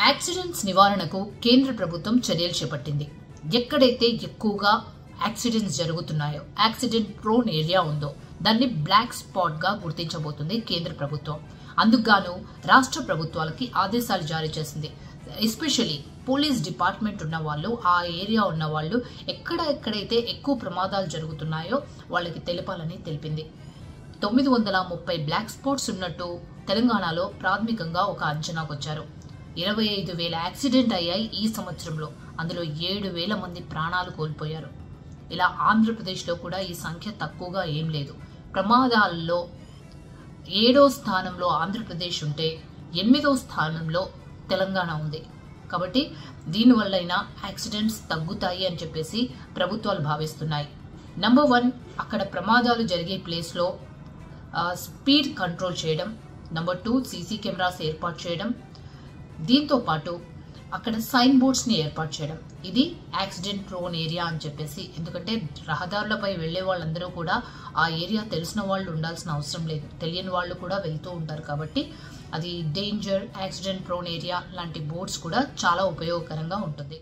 Accidents నివారణకు కేంద్ర ప్రభుత్వం చర్యలు చేపట్టింది. ఎక్కడైతే ఎక్కువగా యాక్సిడెంట్స్ జరుగుతున్నాయో, యాక్సిడెంట్ ప్రోన్ ఏరియా ఉందో దాన్ని బ్లాక్ స్పాట్ గా గుర్తించబోతుంది కేంద్ర ప్రభుత్వం. అందుకుగాను రాష్ట్ర ప్రభుత్వాలకి ఆదేశాలు జారీ చేసింది. ఎస్పెషల్లీ పోలీస్ డిపార్ట్మెంట్ ఉన్న వాళ్ళు, ఆ ఏరియా ఉన్న వాళ్ళు ఎక్కడైతే ఎక్కువ ప్రమాదాలు జరుగుతున్నాయో వాళ్ళకి తెలపాలని తెలిపింది. 930 బ్లాక్ స్పాట్స్ ఉన్నట్టు తెలంగాణలో ప్రాథమికంగా ఒక అంచనాకు వచ్చారు. 25,000 యాక్సిడెంట్ అయ్యాయి ఈ సంవత్సరంలో. అందులో 7,000 మంది ప్రాణాలు కోల్పోయారు. ఇలా ఆంధ్రప్రదేశ్లో కూడా ఈ సంఖ్య తక్కువగా ఏం లేదు. ప్రమాదాల్లో 7వ స్థానంలో ఆంధ్రప్రదేశ్ ఉంటే 8వ స్థానంలో తెలంగాణ ఉంది. కాబట్టి దీనివల్లైనా యాక్సిడెంట్స్ తగ్గుతాయి అని చెప్పేసి ప్రభుత్వాలు భావిస్తున్నాయి. నంబర్ 1, అక్కడ ప్రమాదాలు జరిగే ప్లేస్లో స్పీడ్ కంట్రోల్ చేయడం. నంబర్ 2, సీసీ కెమెరాస్ ఏర్పాటు చేయడం. దీంతో పాటు అక్కడ సైన్ బోర్డ్స్ ని ఏర్పాటు చేయడం. ఇది యాక్సిడెంట్ ప్రోన్ ఏరియా అని చెప్పేసి. ఎందుకంటే రహదారులపై వెళ్లే వాళ్ళందరూ కూడా ఆ ఏరియా తెలిసిన వాళ్ళు ఉండాల్సిన అవసరం లేదు, తెలియని వాళ్ళు కూడా వెళ్తూ ఉంటారు. కాబట్టి అది డేంజర్, యాక్సిడెంట్ ప్రోన్ ఏరియా లాంటి బోర్డ్స్ కూడా చాలా ఉపయోగకరంగా ఉంటుంది.